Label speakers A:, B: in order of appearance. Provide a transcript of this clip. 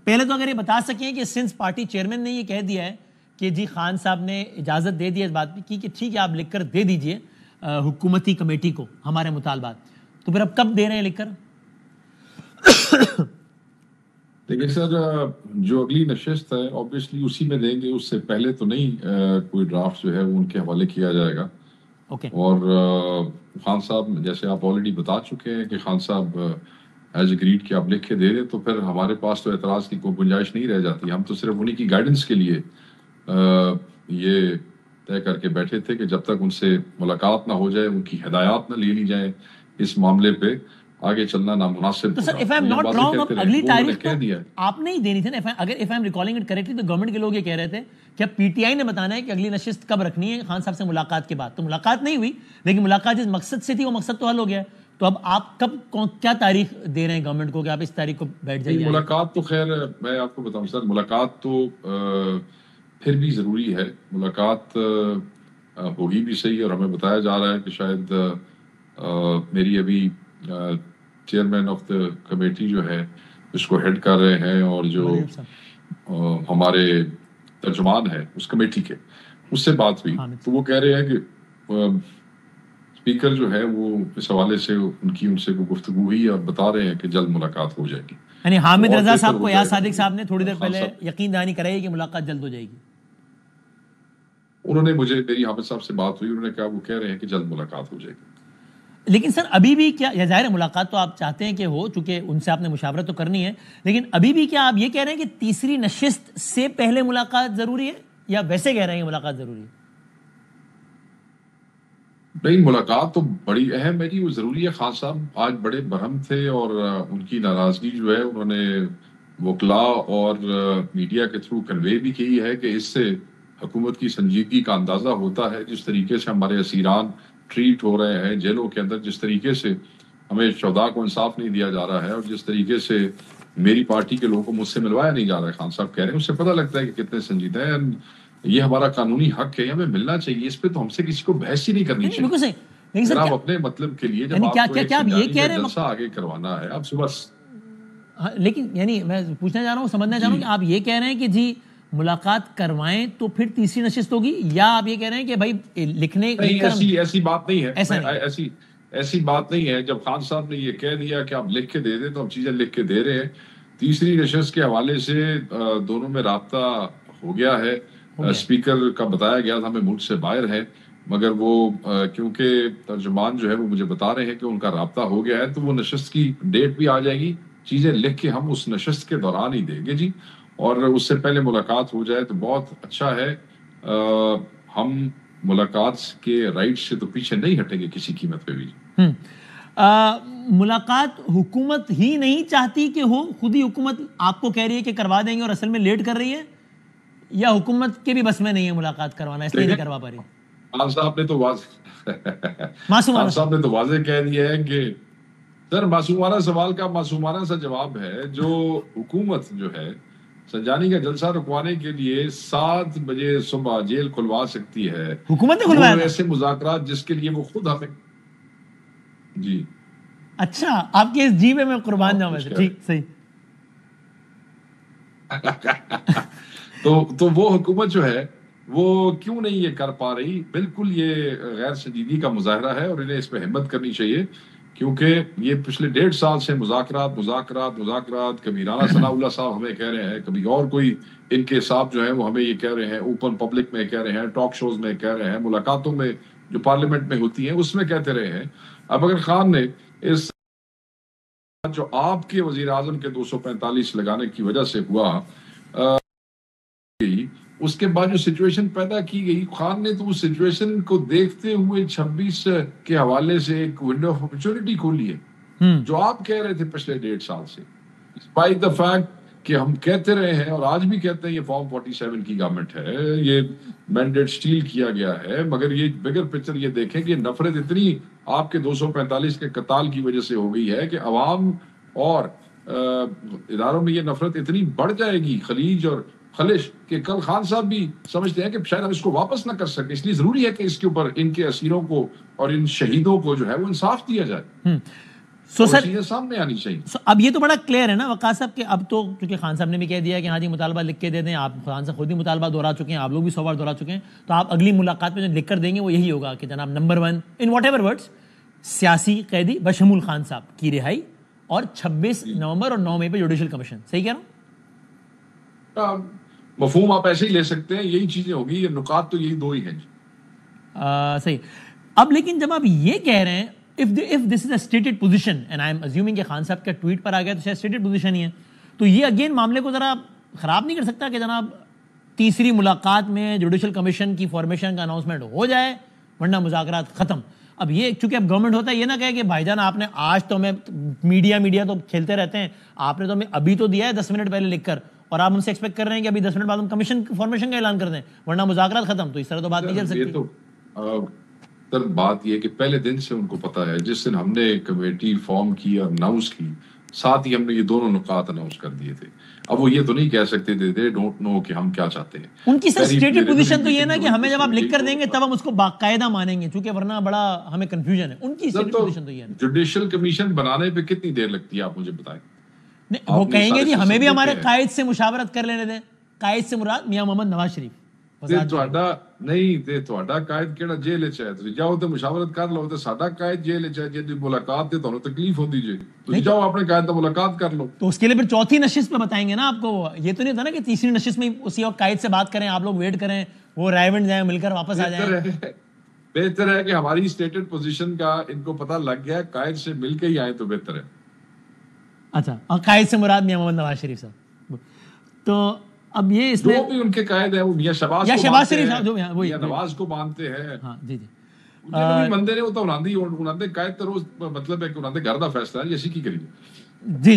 A: پہلے تو اگر یہ بتا سکیں کہ سنس پارٹی چیئرمین نے یہ کہہ دیا ہے کہ جی خان صاحب نے اجازت دے دی اس بات کی کہ ٹھیک ہے آپ لکھ کر دے دیجئے حکومتی کمیٹی کو ہمارے مطالبات، تو پھر اب کب دے رہے ہیں لکھ کر؟
B: دیکھیں سر، جو اگلی نشست ہے obviously اسی میں دیں گے، اس سے پہلے تو نہیں کوئی ڈرافٹ جو ہے وہ ان کے حوالے کیا جائے گا. اور خان صاحب جیسے آپ آلریڈی بتا چکے ہیں کہ خان صاحب ایز اگریڈ کہ آپ لکھ کے دے دیں، تو پھر ہمارے پاس تو اعتراض کی کوئی گنجائش نہیں رہ جاتی. ہم تو صرف انہی کی گائیڈنس کے لیے یہ طے کر کے بیٹھے تھے کہ جب تک ان سے ملاقات نہ ہو جائے، ان کی ہدایات نہ لے لی جائیں اس معاملے پہ، آگے چلنا نامناسب.
A: تو سر if I'm not wrong اب اگلی تاریخ تو آپ نے ہی دینی تھی نا. اگر if I'm recalling it correctly تو گورنمنٹ کے لوگ یہ کہہ رہے تھے کہ اب پی ٹی آئی نے بتانا ہے کہ اگلی نشست کب رکھنی ہے خان صاحب سے ملاقات کے بعد. تو ملاقات نہیں ہوئی، لیکن ملاقات جس مقصد سے تھی وہ مقصد تو حل ہو گیا ہے. تو اب آپ کب کیا تاریخ دے رہے ہیں گورنمنٹ کو کہ آپ اس تاریخ کو بیٹھ جائیے؟
B: ملاقات تو خیر میں آپ کو بتاؤں سر، ملاقات تو پھر بھی ضروری ہے. ملاقات ہوگی بھی صحیح، اور ہمیں بتایا جا رہا ہے کہ شاید میری ابھی چیئرمین آف دا کمیٹی جو ہے اس کو ہیڈ کر رہے ہیں، اور جو ہمارے ترجمان ہے اس کمیٹی کے، اس سے بات ہوئی تو وہ کہہ رہے ہیں کہ اسپیکر جو ہے وہ اس حوالے سے ان سے گفتگو ہوئی اور بتا رہے ہیں کہ جلد ملاقات ہو جائے گی.
A: یعنی حامد رضا صاحب کو یاز صادق صاحب نے تھوڑی دیر پہلے یقین دہانی کرائی کہ ملاقات جلد ہو جائے گی.
B: انہوں نے میری حامد صاحب سے بات ہوئی، انہوں نے کہا وہ کہہ رہے ہیں کہ جلد ملاقات ہو جائے گی.
A: لیکن سر ابھی بھی کیا، یا ظاہر ہے ملاقات تو آپ چاہتے ہیں کہ ہو، چونکہ ان سے آپ نے مشاورت تو کرنی ہے، لیکن ابھی بھی کیا آپ یہ کہہ رہے ہیں کہ تیسری نشست سے پہلے ملاقات ضروری ہے، یا ویسے کہہ رہے ہیں کہ ملاقات ضروری ہے؟
B: نہیں، ملاقات تو بڑی اہم ہے جی، وہ ضروری ہے. خان صاحب آج بڑے برہم تھے، اور ان کی ناراضگی جو ہے انہوں نے وکلاء اور میڈیا کے تھرو کنوے بھی کی ہے کہ اس سے حکومت کی سنجیدگی کا اندازہ ہوتا ہے. جس طریقے سے ہمارے اسیران ٹریٹ ہو رہے ہیں جیلوں کے اندر، جس طریقے سے ہمیں شہداء کو انصاف نہیں دیا جا رہا ہے، اور جس طریقے سے میری پارٹی کے لوگوں کو مجھ سے ملوایا نہیں جا رہا ہے، خان صاحب کہہ رہے ہیں، اس سے پتہ لگتا ہے کہ کتنے سنجیدہ ہیں. یہ ہمارا قانونی حق ہے، ہمیں ملنا چاہیے. اس پہ تو ہم سے کسی کو بحث ہی نہیں کرنی چاہیے. اگر آپ اپنے مطلب کے لیے جب آپ کو ایک جلسہ آگے کروانا ہے، آپ صبح،
A: لیکن یعنی میں پوچھنا چاہ رہا ہوں، سمجھنا چاہ رہا ہوں کہ آپ یہ کہہ رہے ہیں کہ جی ملاقات کروائیں تو پھر تیسری نشست ہوگی، یا آپ یہ کہہ رہے ہیں کہ بھائی لکھنے
B: ایسی بات نہیں ہے. ایسی بات نہیں ہے. جب خان صاحب نے یہ کہہ دیا کہ آپ لکھ کے دے دیں تو ہم چیزیں لکھ کے دے رہے ہیں. تیسری نشست کے حوالے سے دونوں میں رابطہ ہو گیا ہے. اسپیکر کا بتایا گیا تھا ہمیں ملک سے باہر ہے، مگر وہ کیونکہ ترجمان جو ہے وہ مجھے بتا رہے ہیں کہ ان کا رابطہ ہو گیا ہے، تو وہ نشست کی ڈیٹ بھی آ جائے گی. چیزیں لکھ کے ہم اس نشست کے دوران ہی دیں گے جی، اور اس سے پہلے ملاقات ہو جائے تو بہت اچھا ہے. ہم ملاقات کے رائٹ سے تو پیچھے نہیں ہٹیں گے کسی قیمت پہ بھی.
A: ملاقات حکومت ہی نہیں چاہتی کہ ہو، خود ہی حکومت آپ کو کہہ رہی ہے کہ کروا دیں گے اور اصل میں لیٹ کر رہی ہے، یا حکومت کے بھی بس میں نہیں ہے ملاقات کروانا اس لیے نہیں کروا پا رہی؟
B: خان صاحب نے تو واضح کہہ دیا ہے کہ سر معصومانہ سوال کا معصومانہ سا جواب ہے. جو حکومت جو ہے سنجانی کا جلسہ رکوانے کے لیے 7 بجے صبح جیل کھلوا سکتی ہے.
A: حکومت نے کھلوایا
B: ایسے مذاکرات جس کے لیے وہ خود ہمیں جی
A: اچھا آپ کے اس جیوے میں قربان جاؤں. ٹھیک صحیح.
B: تو وہ حکومت جو ہے وہ کیوں نہیں یہ کر پا رہی؟ بالکل یہ غیر سنجیدگی کا مظاہرہ ہے، اور انہیں اس پہ ہمت کرنی چاہیے، کیونکہ یہ پچھلے 1.5 سال سے مذاکرات. کبھی رانا ثناء اللہ صاحب ہمیں کہہ رہے ہیں، کبھی اور کوئی ان کے صاحب جو ہیں وہ ہمیں یہ کہہ رہے ہیں، اوپن پبلک میں کہہ رہے ہیں، ٹاک شوز میں کہہ رہے ہیں، ملاقاتوں میں جو پارلیمنٹ میں ہوتی ہیں اس میں کہتے رہے ہیں. اب اگر خان نے اس جو آپ کے وزیر اعظم کے 245 لگانے کی وجہ سے ہوا، اس کے بعد جو سچویشن پیدا کی گئی، خان نے تو اس سچویشن کو دیکھتے ہوئے 26 کے حوالے سے ایک ونڈو آف اپرچونٹی کھولی ہے. جو آپ کہہ رہے تھے پچھلے 1.5 سال سے، ڈسپائٹ دا فیکٹ کہ ہم کہتے رہے ہیں اور آج بھی کہتے ہیں یہ فارم 47 کی گورنمنٹ ہے، یہ مینڈیٹ سٹیل کیا گیا ہے، مگر یہ بگر پکچر یہ دیکھیں کہ نفرت اتنی آپ کے 245 کے قتال کی وجہ سے ہو گئی ہے کہ عوام اور اداروں میں یہ نفرت اتنی بڑھ جائے گی، خلیج اور خلش، کہ کل خان صاحب بھی سمجھتے ہیں کہ شاید ہم اس کو واپس نہ کر سکیں. اس لیے ضروری ہے کہ اس کے اوپر ان کے اسیروں کو اور ان شہیدوں کو جو ہے وہ انصاف دیا جائے. چیزیں سامنے آنی چاہیے.
A: اب یہ تو بڑا کلیئر ہے نا وقاص صاحب کہ اب تو کیونکہ خان صاحب نے بھی کہہ دیا کہ ہاں جی مطالبہ لکھ کے دے دیں, آپ خان صاحب خود بھی مطالبہ دہرا چکے ہیں, آپ لوگ بھی 100 بار دہرا چکے ہیں, تو آپ اگلی ملاقات میں جو لکھ کر دیں گے وہ یہی ہوگا کہ جناب number 1 in what ever words سیاسی قیدی بشمول خان صاحب کی رہائی اور 26 نومبر اور 9 مئی پہ جوڈیشل کمیشن. صحیح کہہ رہا ہوں؟
B: مفہوم آپ ایسے ہی لے سکتے ہیں, یہی چیزیں ہوگی, یہ نکات تو یہی 2 ہی ہیں.
A: صحیح. اب لیکن جب آپ یہ کہہ رہے ہیں if this is a stated position and I am assuming کہ خان صاحب کا ٹویٹ پر آ گیا تو شاید stated position ہی ہے, تو یہ اگین معاملے کو ذرا خراب نہیں کر سکتا کہ جناب تیسری ملاقات میں جوڈیشل کمیشن کی فارمیشن کا اناؤنسمنٹ ہو جائے ورنہ مذاکرات ختم. اب یہ چونکہ اب گورنمنٹ ہوتا ہے یہ نہ کہے کہ بھائی جان آپ نے آج تو ہمیں میڈیا تو کھیلتے رہتے ہیں, آپ نے تو ہمیں ابھی تو دیا ہے 10 منٹ پہلے لکھ کر, اور آپ ہم سے ایکسپیکٹ کر رہے ہیں کہ ابھی 10 منٹ بعد ہم کمیشن فارمیشن کا اعلان کر دیں ورنہ مذاکرات ختم. تو اس طرح تو بات نہیں چل سکتی.
B: سر بات یہ کہ پہلے دن سے ان کو پتا ہے, جس دن ہم نے کمیٹی فارم کی اور اناؤنس کی, ساتھ ہی ہم نے یہ دونوں نکات اناؤنس کر دیے تھے. اب وہ یہ تو نہیں کہہ سکتے تھے دے ڈونٹ نو کہ ہم کیا چاہتے ہیں.
A: ان کی سر اسٹیٹڈ پوزیشن تو یہ نا کہ ہمیں جب آپ لکھ کر دیں گے تب ہم اس کو باقاعدہ مانیں گے, چونکہ ورنہ بڑا ہمیں کنفیوژن ہے. ان کی اسٹیٹڈ پوزیشن تو یہ ہے.
B: جوڈیشل کمیشن بنانے پہ کتنی دیر لگتی ہے آپ مجھے بتائیں.
A: وہ کہیں گے جی ہمیں بھی ہمارے قائد سے مشاورت کر لینے دیں. قائد سے مراد میاں محمد نواز شریف.
B: نہیں تے تہاڈا قائد کیڑا جیل وچ ہے, تسی جاؤ تے مشاورت کر لو. تے ساڈا قائد جیل وچ ہے, جے ملاقات تے تانوں تکلیف ہوندی جے تسی جاؤ اپنے قائد سے ملاقات کر لو.
A: تو اس کے لیے پھر چوتھی نشست پہ بتائیں گے نا آپ کو. یہ تو نہیں ہوتا نا کہ تیسری نشست میں اسی وقت قائد سے بات کریں, آپ لوگ ویٹ کریں, وہ رائے ونڈ جائیں, مل کر واپس آ جائیں.
B: بہتر ہے کہ ہماری اسٹیٹڈ پوزیشن کا ان کو پتہ لگ گیا, قائد سے مل کے ہی آئے تو بہتر ہے.
A: اچھا, اور قائد سے مراد میاں محمد نواز شریف صاحب. تو اب یہ اس میں
B: جو بھی ان کے قائد ہیں وہ میاں شہباز
A: شریف صاحب جو وہی
B: نواز کو مانتے ہیں.
A: ہاں جی جی
B: بندے نے وہ تو انہاں دے قائد تو روز مطلب ہے کہ انہاں دے گھر دا فیصلہ ہے, اسی کی کریے.
A: جی جی